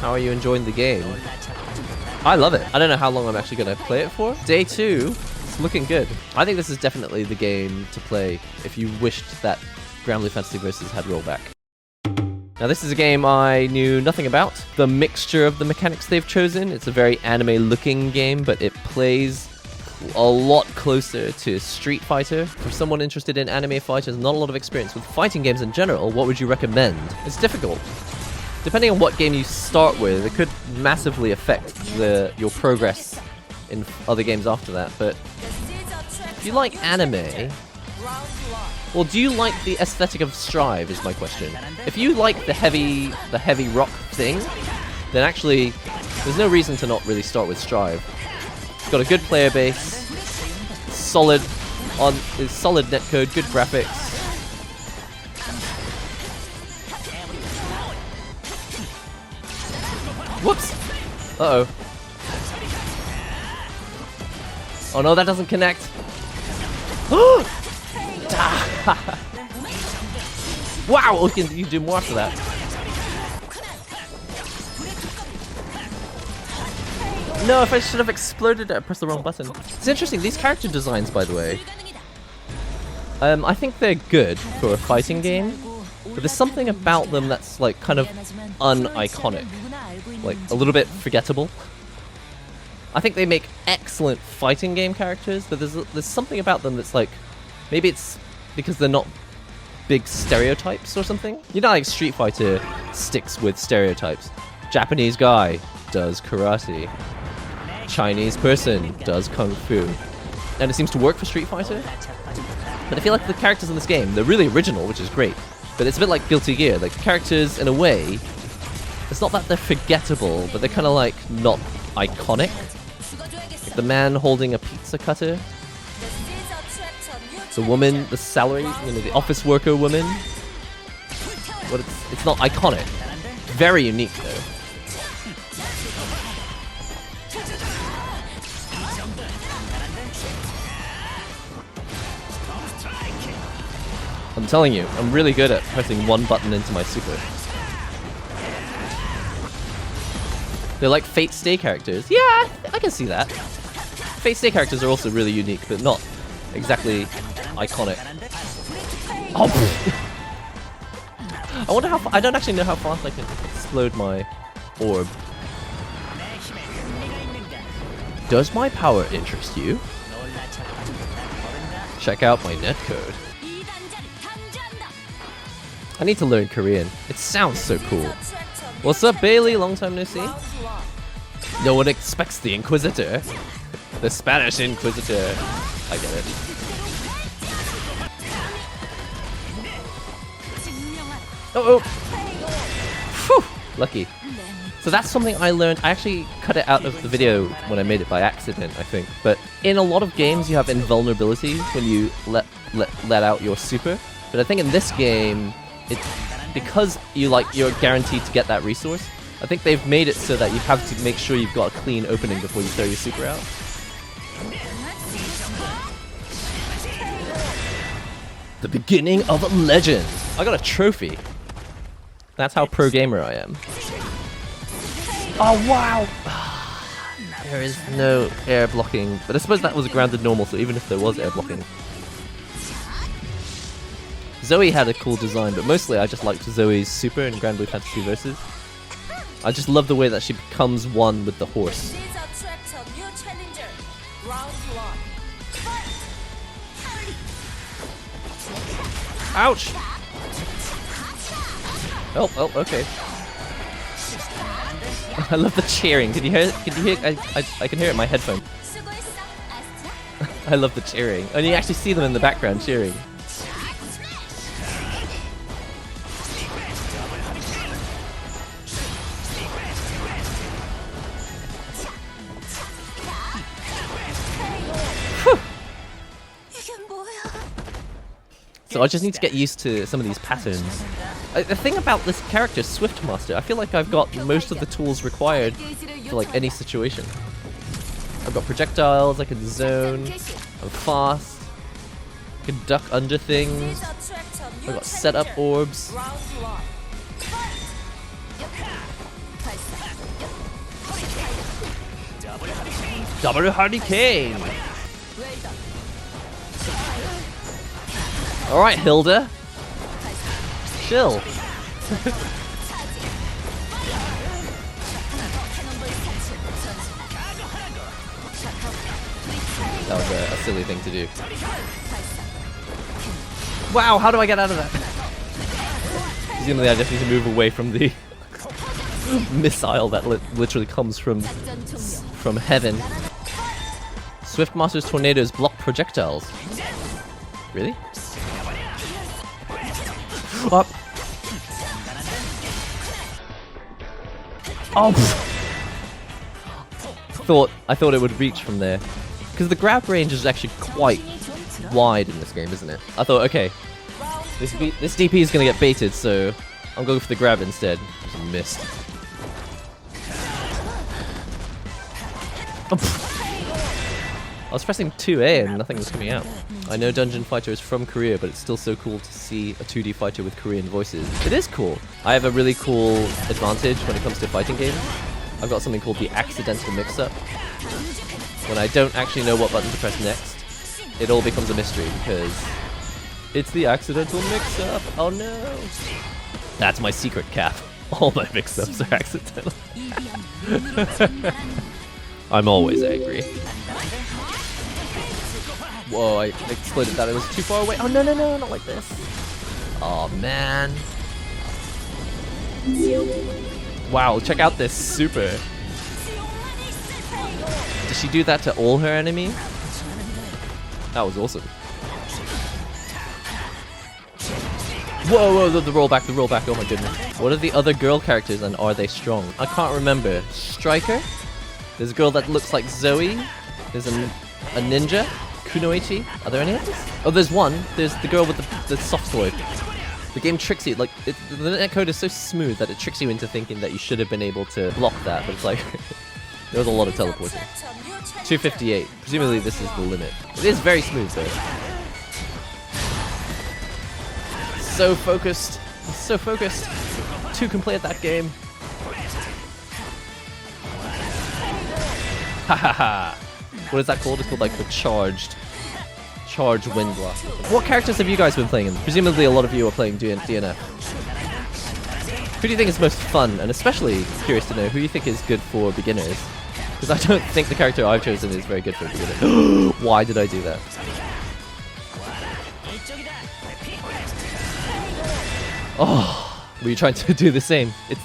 How are you enjoying the game? I love it. I don't know how long I'm actually going to play it for. Day 2, it's looking good. I think this is definitely the game to play if you wished that Granblue Fantasy Versus had rollback. Now this is a game I knew nothing about. The mixture of the mechanics they've chosen, it's a very anime-looking game, but it plays a lot closer to Street Fighter. For someone interested in anime fighters, not a lot of experience with fighting games in general, what would you recommend? It's difficult. Depending on what game you start with, it could massively affect your progress in other games after that, but if you like anime, well, do you like the aesthetic of Strive is my question. If you like the heavy rock thing, then actually there's no reason to not really start with Strive. It's got a good player base, solid netcode, good graphics. Whoops! Uh-oh. Oh no, that doesn't connect. Wow! Oh, you can do more after that. No, if I should have exploded it, I pressed the wrong button. It's interesting, these character designs, by the way. I think they're good for a fighting game, but there's something about them that's like kind of un-iconic. Like, a little bit forgettable. I think they make excellent fighting game characters, but there's something about them that's like, maybe it's because they're not big stereotypes or something. You know, like Street Fighter sticks with stereotypes. Japanese guy does karate. Chinese person does kung fu. And it seems to work for Street Fighter. But I feel like the characters in this game, they're really original, which is great. But it's a bit like Guilty Gear. Like, the characters, in a way, it's not that they're forgettable, but they're kind of like not iconic. Like the man holding a pizza cutter. The woman, the salary, the office worker woman. But it's not iconic. Very unique though. I'm telling you, I'm really good at pressing one button into my super. They're like Fate Stay characters. Yeah, I can see that. Fate Stay characters are also really unique, but not exactly iconic. Oh! I wonder how I don't actually know how fast I can explode my orb. Does my power interest you? Check out my netcode. I need to learn Korean. It sounds so cool. What's up, Bailey? Long time no see. No one expects the Inquisitor. The Spanish Inquisitor. I get it. Oh, oh. Whew. Lucky. So that's something I learned. I actually cut it out of the video when I made it by accident, I think. But in a lot of games, you have invulnerability when you let out your super. But I think in this game, because you're guaranteed to get that resource, I think they've made it so that you have to make sure you've got a clean opening before you throw your super out. The beginning of a legend! I got a trophy! That's how pro gamer I am. Oh wow! There is no air blocking, but I suppose that was grounded normal, so even if there was air blocking. Zoe had a cool design, but mostly I just liked Zoe's super in Granblue Fantasy Versus. I just love the way that she becomes one with the horse. Ouch! Oh, okay. I love the cheering. Can you hear it? I can hear it in my headphone. I love the cheering. And you actually see them in the background cheering. So I just need to get used to some of these patterns. The thing about this character, Swiftmaster, I feel like I've got most of the tools required for like any situation. I've got projectiles, I can zone, I'm fast, I can duck under things, I've got setup orbs. Double Hurricane. Alright, Hilda. Chill. That was a silly thing to do. Wow, how do I get out of that? Presumably I just need to move away from the missile that literally comes from heaven. Swiftmaster's tornadoes block projectiles. Really? Up. Oh! I thought it would reach from there. Because the grab range is actually quite wide in this game, isn't it? I thought, okay, this DP is going to get baited, so I'm going for the grab instead. Just missed. I was pressing 2A and nothing was coming out. I know Dungeon Fighter is from Korea, but it's still so cool to see a 2D fighter with Korean voices. It is cool. I have a really cool advantage when it comes to fighting games. I've got something called the accidental mix-up. When I don't actually know what button to press next, it all becomes a mystery because it's the accidental mix-up. Oh no! That's my secret cap. All my mix-ups are accidental. I'm always angry. Whoa, I exploded that. It was too far away. Oh no, no, no, not like this. Oh man. Wow, check out this super. Did she do that to all her enemies? That was awesome. Whoa, whoa, the rollback, the rollback, oh my goodness. What are the other girl characters and are they strong? I can't remember. Striker? There's a girl that looks like Zoe. There's a ninja. Kunoichi. Are there any others? Oh, there's one. There's the girl with the soft sword. The game tricks you, like, the netcode is so smooth that it tricks you into thinking that you should have been able to block that, but it's like, there was a lot of teleporting. 258. Presumably this is the limit. It is very smooth though. So focused. So focused. 2 can play at that game. Hahaha. What is that called? It's called like the charged wind blast. What characters have you guys been playing in? Presumably a lot of you are playing DNF. Who do you think is most fun? And especially curious to know who you think is good for beginners. Because I don't think the character I've chosen is very good for beginners. Why did I do that? Oh, were you trying to do the same? It's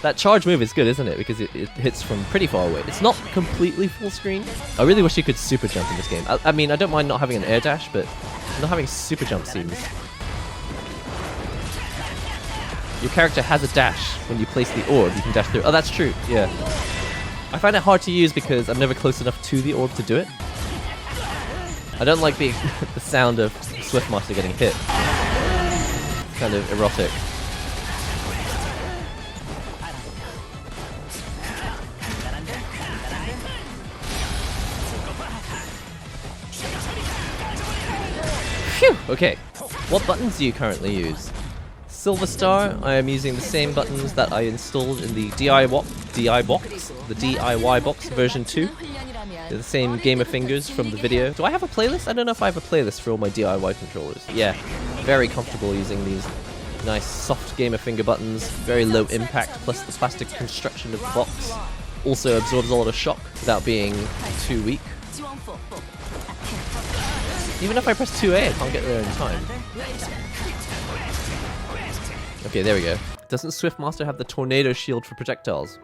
that charge move is good, isn't it? Because it hits from pretty far away. It's not completely full screen. I really wish you could super jump in this game. I mean, I don't mind not having an air dash, but not having super jump seems... Your character has a dash when you place the orb. You can dash through. Oh, that's true. Yeah. I find it hard to use because I'm never close enough to the orb to do it. I don't like the sound of Swiftmaster getting hit. It's kind of erotic. Phew! Okay. What buttons do you currently use? Silver Star, I am using the same buttons that I installed in the DIY box version 2. They're the same gamer fingers from the video. Do I have a playlist? I don't know if I have a playlist for all my DIY controllers. Yeah, very comfortable using these nice soft gamer finger buttons. Very low impact, plus the plastic construction of the box also absorbs a lot of shock without being too weak. Even if I press 2A, I can't get there in time. Okay, there we go. Doesn't Swiftmaster have the tornado shield for projectiles?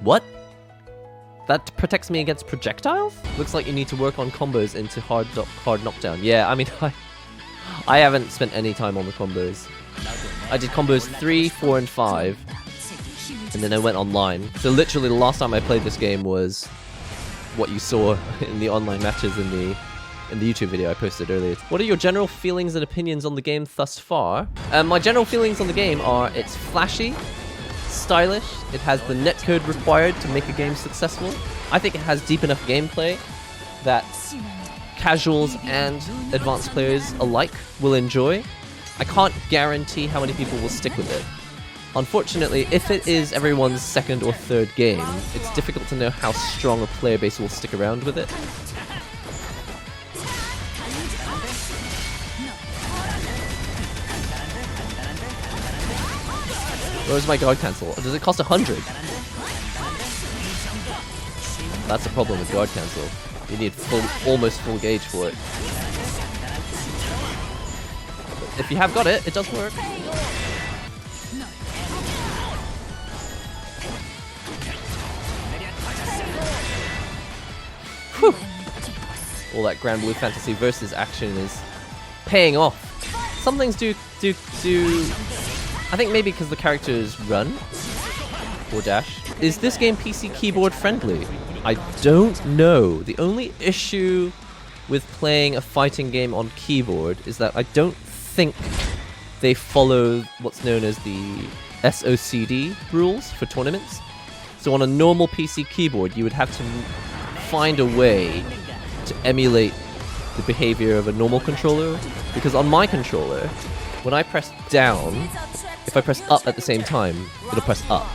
What? That protects me against projectiles? Looks like you need to work on combos into hard knockdown. Yeah, I mean, I haven't spent any time on the combos. I did combos 3, 4, and 5, and then I went online. So literally the last time I played this game was what you saw in the online matches in the YouTube video I posted earlier. What are your general feelings and opinions on the game thus far? My general feelings on the game are it's flashy, stylish, it has the netcode required to make a game successful. I think it has deep enough gameplay that casuals and advanced players alike will enjoy. I can't guarantee how many people will stick with it. Unfortunately, if it is everyone's second or third game, it's difficult to know how strong a player base will stick around with it. Where's my guard cancel? Does it cost 100? That's the problem with guard cancel. You need almost full gauge for it. But if you have got it, it does work. Whew. All that Grand Blue Fantasy versus action is paying off. Some things do. I think maybe because the characters run or dash. Is this game PC keyboard friendly? I don't know. The only issue with playing a fighting game on keyboard is that I don't think they follow what's known as the SOCD rules for tournaments. So on a normal PC keyboard, you would have to find a way to emulate the behavior of a normal controller, because on my controller, when I press down, if I press up at the same time, it'll press up.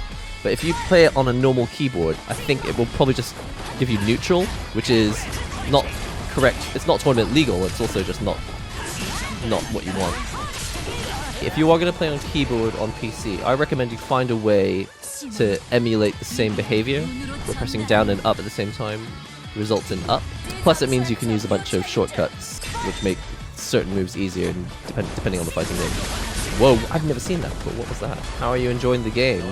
But if you play it on a normal keyboard, I think it will probably just give you neutral, which is not correct. It's not tournament legal, it's also just not what you want. If you are going to play on keyboard on PC, I recommend you find a way to emulate the same behavior, where pressing down and up at the same time results in up. Plus it means you can use a bunch of shortcuts, which make certain moves easier and depending on the fighting game. Whoa, I've never seen that before. What was that? How are you enjoying the game?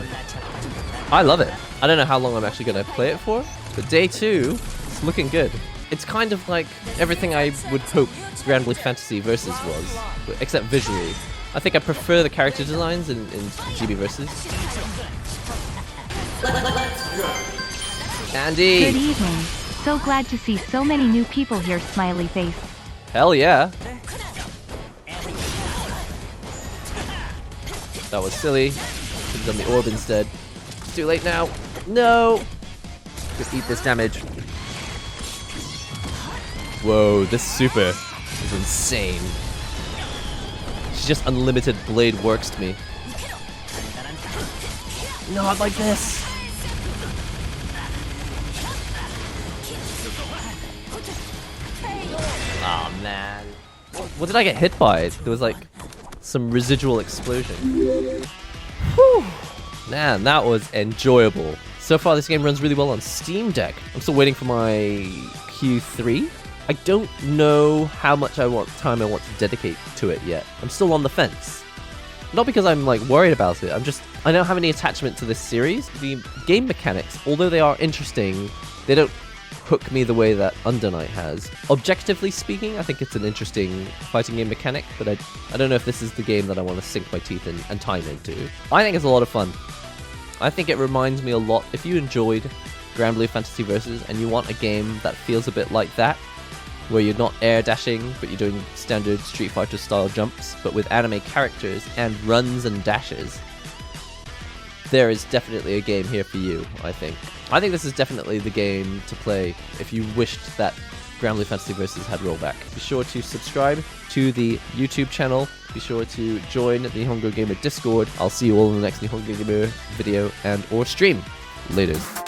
I love it. I don't know how long I'm actually going to play it for, but day 2, it's looking good. It's kind of like everything I would hope Grand Blue Fantasy Versus was, except visually. I think I prefer the character designs in GB Versus. Andy! Good evening. So glad to see so many new people here, smiley face. Hell yeah! That was silly. Should have done the orb instead. It's too late now. No! Just eat this damage. Whoa, this super is insane. She just unlimited blade works to me. Not like this! Aw, oh, man. What did I get hit by? There was like some residual explosion. Whew. Man, that was enjoyable. So far, this game runs really well on Steam Deck. I'm still waiting for my Q3. I don't know how much time I want to dedicate to it yet. I'm still on the fence. Not because I'm like worried about it. I don't have any attachment to this series. The game mechanics, although they are interesting, they don't hook me the way that Under Night has. Objectively speaking, I think it's an interesting fighting game mechanic, but I don't know if this is the game that I want to sink my teeth in and time into. I think it's a lot of fun. I think it reminds me a lot, if you enjoyed Grand Blue Fantasy Versus and you want a game that feels a bit like that, where you're not air dashing, but you're doing standard Street Fighter style jumps, but with anime characters and runs and dashes, there is definitely a game here for you, I think. I think this is definitely the game to play if you wished that Grand Blue Fantasy Versus had rollback. Be sure to subscribe to the YouTube channel. Be sure to join the NihongoGamer Discord. I'll see you all in the next NihongoGamer video and or stream. Laters.